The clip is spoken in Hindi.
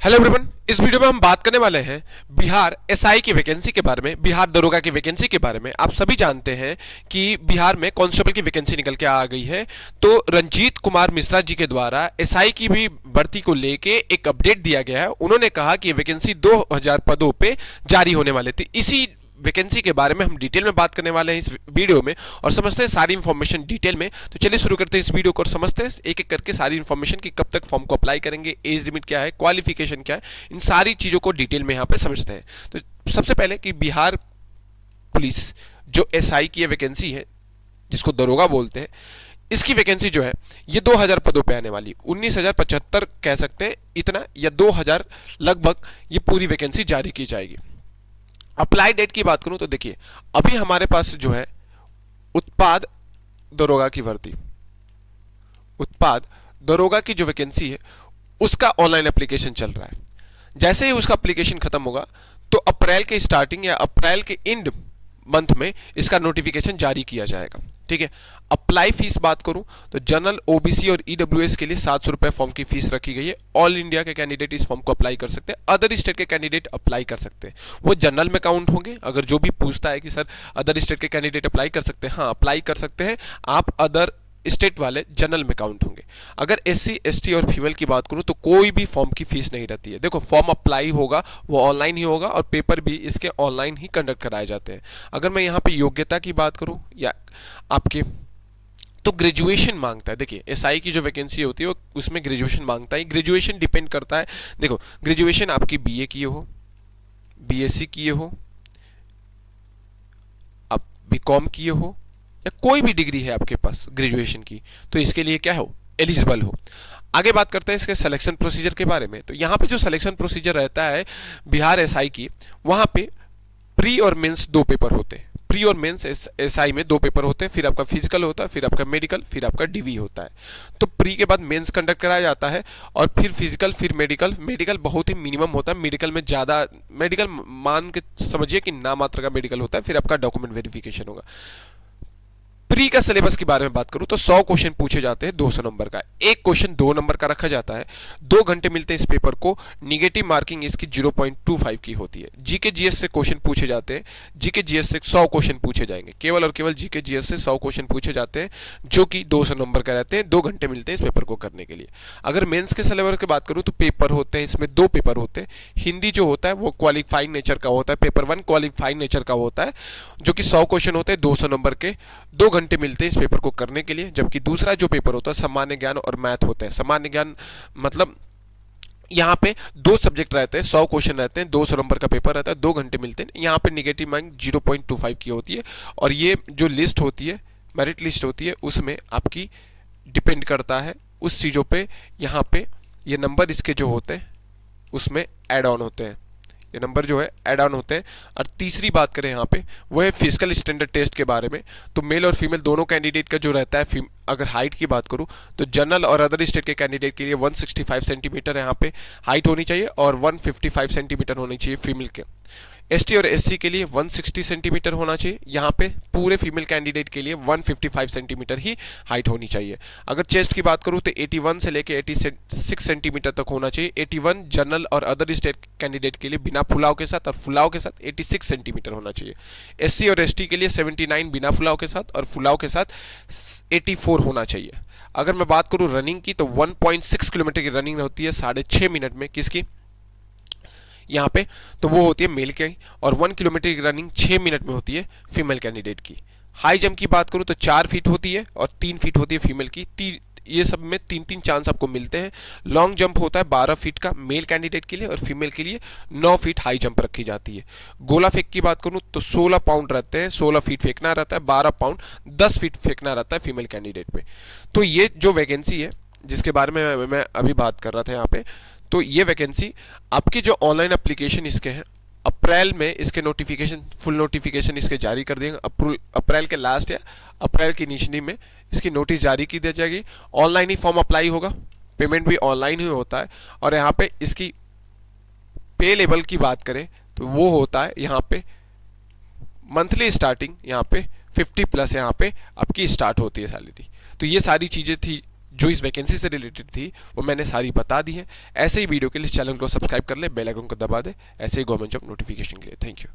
हेलो एवरीवन, इस वीडियो में हम बात करने वाले हैं बिहार एसआई की वैकेंसी के बारे में, बिहार दरोगा की वैकेंसी के बारे में। आप सभी जानते हैं कि बिहार में कांस्टेबल की वैकेंसी निकल के आ गई है, तो रंजीत कुमार मिश्रा जी के द्वारा एसआई की भी भर्ती को लेके एक अपडेट दिया गया है। उन्होंने कहा कि वैकेंसी 2000 पदों पे जारी होने वाले थे। इसी वैकेंसी के बारे में हम डिटेल में बात करने वाले हैं इस वीडियो में और समझते हैं सारी इंफॉर्मेशन डिटेल में। तो चलिए शुरू करते हैं इस वीडियो को और समझते हैं एक एक करके सारी इंफॉर्मेशन कि कब तक फॉर्म को अप्लाई करेंगे, एज लिमिट क्या है, क्वालिफिकेशन क्या है, इन सारी चीज़ों को डिटेल में यहाँ पे समझते हैं। तो सबसे पहले कि बिहार पुलिस जो एसआई की वैकेंसी है, जिसको दरोगा बोलते हैं, इसकी वैकेंसी जो है ये 2000 पदों पे आने वाली, 19,075 कह सकते हैं इतना, या 2000 लगभग ये पूरी वैकेंसी जारी की जाएगी। अप्लाई डेट की बात करूं तो देखिए, अभी हमारे पास जो है उत्पाद दरोगा की भर्ती, उत्पाद दरोगा की जो वैकेंसी है उसका ऑनलाइन एप्लीकेशन चल रहा है। जैसे ही उसका एप्लीकेशन खत्म होगा तो अप्रैल के स्टार्टिंग या अप्रैल के एंड मंथ में इसका नोटिफिकेशन जारी किया जाएगा। ठीक है। अप्लाई फीस बात करूं तो जनरल, ओबीसी और ईडब्ल्यूएस के लिए 700 रुपए फॉर्म की फीस रखी गई है। ऑल इंडिया के कैंडिडेट इस फॉर्म को अप्लाई कर सकते हैं, अदर स्टेट के कैंडिडेट अप्लाई कर सकते हैं। वो जनरल में काउंट होंगे। अगर जो भी पूछता है कि सर अदर स्टेट के कैंडिडेट अप्लाई कर सकते हैं, हाँ अप्लाई कर सकते हैं आप, अदर स्टेट वाले जनरल में काउंट होंगे। अगर एससी, एसटी और फीमेल की बात करूं तो कोई भी फॉर्म की फीस नहीं रहती है। देखो, फॉर्म अप्लाई होगा वो ऑनलाइन ही होगा और पेपर भी इसके ऑनलाइन ही कंडक्ट कराए जाते हैं। अगर मैं यहाँ पे योग्यता की बात करूं या आपके, तो ग्रेजुएशन मांगता है। देखिए, एसआई की जो वैकेंसी होती है वो उसमें ग्रेजुएशन मांगता है। ग्रेजुएशन डिपेंड करता है, देखो ग्रेजुएशन आपकी बीए किए हो, बीएससी किए हो, आप बीकॉम किए हो, या कोई भी डिग्री है आपके पास ग्रेजुएशन की, तो इसके लिए क्या हो, एलिजिबल हो। आगे बात करते हैं इसके सिलेक्शन प्रोसीजर के बारे में। तो यहाँ पे जो सिलेक्शन प्रोसीजर रहता है बिहार एसआई की, वहाँ पे प्री और मेंस 2 पेपर होते हैं। प्री और मेंस एसआई में 2 पेपर होते हैं, फिर आपका फिजिकल होता है, फिर आपका मेडिकल, फिर आपका डीवी होता है। तो प्री के बाद मेंस कंडक्ट कराया जाता है और फिर फिजिकल, फिर मेडिकल। मेडिकल बहुत ही मिनिमम होता है, मेडिकल में ज़्यादा, मेडिकल मान के समझिए कि नाम मात्र का मेडिकल होता है। फिर आपका डॉक्यूमेंट वेरिफिकेशन होगा। प्री का सिलेबस के बारे में बात करूं तो 100 क्वेश्चन पूछे जाते हैं 200 नंबर का। एक क्वेश्चन 2 नंबर का रखा जाता है। 2 घंटे मिलते हैं इस पेपर को। निगेटिव मार्किंग इसकी 0.25 की होती है। जीके जीएस से क्वेश्चन पूछे जाते हैं। जीके जीएस से 100 क्वेश्चन पूछे जाएंगे, केवल और केवल जीके जीएस से 100 क्वेश्चन पूछे जाते हैं, जो कि 200 नंबर का रहते हैं। 2 घंटे मिलते हैं इस पेपर को करने के लिए। अगर मेन्स के सिलेबस की बात करूँ तो पेपर होते हैं, इसमें 2 पेपर होते हैं। हिंदी जो होता है वो क्वालिफाइंग नेचर का होता है, पेपर 1 क्वालिफाइंग नेचर का होता है, जो कि 100 क्वेश्चन होते हैं 200 नंबर के। 2 घंटे मिलते हैं इस पेपर को करने के लिए। जबकि दूसरा जो पेपर होता है सामान्य ज्ञान और मैथ होता है। सामान्य ज्ञान मतलब यहाँ पे 2 सब्जेक्ट रहते हैं, 100 क्वेश्चन रहते हैं, 200 नंबर का पेपर रहता है, 2 घंटे मिलते हैं। यहाँ पे निगेटिव मार्किंग 0.25 की होती है। और ये जो लिस्ट होती है, मेरिट लिस्ट होती है, उसमें आपकी डिपेंड करता है उस चीज़ों पे। यहाँ पे ये नंबर इसके जो होते हैं उसमें ऐड ऑन होते हैं, ये नंबर जो है ऐड ऑन होते हैं। और तीसरी बात करें यहाँ पे, वो है फिजिकल स्टैंडर्ड टेस्ट के बारे में। तो मेल और फीमेल दोनों कैंडिडेट का जो रहता है, अगर हाइट की बात करूँ तो जनरल और अदर स्टेट के कैंडिडेट के लिए 165 सेंटीमीटर यहाँ पे हाइट होनी चाहिए और 155 सेंटीमीटर होनी चाहिए फीमेल के। एसटी और एससी के लिए 160 सेंटीमीटर होना चाहिए। यहाँ पे पूरे फीमेल कैंडिडेट के लिए 155 सेंटीमीटर ही हाइट होनी चाहिए। अगर चेस्ट की बात करूँ तो 81 से लेके 86 सेंटीमीटर तक होना चाहिए। 81 जनरल और अदर स्टेट कैंडिडेट के लिए बिना फुलाव के साथ, और फुलाव के साथ 86 सेंटीमीटर होना चाहिए। एससी और एसटी के लिए 79 बिना फुलाव के साथ और फुलाव के साथ 84 होना चाहिए। अगर मैं बात करूँ रनिंग की तो 1.6 किलोमीटर की रनिंग होती है 6.5 मिनट में, किसकी, यहाँ पे तो वो होती है मेल की। और 1 किलोमीटर की रनिंग 6 मिनट में होती है फीमेल कैंडिडेट की। हाई जंप की बात करूँ तो 4 फीट होती है और 3 फीट होती है फीमेल की। ये सब में 3-3 चांस आपको मिलते हैं। लॉन्ग जंप होता है 12 फीट का मेल कैंडिडेट के लिए और फीमेल के लिए 9 फीट हाई जंप रखी जाती है। गोला फेंक की बात करूँ तो 16 पाउंड रहते हैं, 16 फीट फेंकना रहता है, 12 पाउंड 10 फीट फेंकना रहता है फीमेल कैंडिडेट पे। तो ये जो वैकेंसी है जिसके बारे में मैं अभी बात कर रहा था यहाँ पे, तो ये वैकेंसी आपकी जो ऑनलाइन एप्लीकेशन इसके हैं, अप्रैल में इसके नोटिफिकेशन, फुल नोटिफिकेशन इसके जारी कर देंगे। अप्रैल के लास्ट या अप्रैल की निचनी में इसकी नोटिस जारी की दी जाएगी। ऑनलाइन ही फॉर्म अप्लाई होगा, पेमेंट भी ऑनलाइन ही होता है। और यहाँ पे इसकी पे लेवल की बात करें तो वो होता है यहाँ पे मंथली स्टार्टिंग, यहाँ पे 50 प्लस यहाँ पे आपकी स्टार्ट होती है सैलरी। तो ये सारी चीज़ें थी जो इस वैकेंसी से रिलेटेड थी वो मैंने सारी बता दी है। ऐसे ही वीडियो के लिए चैनल को सब्सक्राइब कर ले, बेल आइकन को दबा दे, ऐसे ही गवर्नमेंट जॉब नोटिफिकेशन के लिए। Thank you.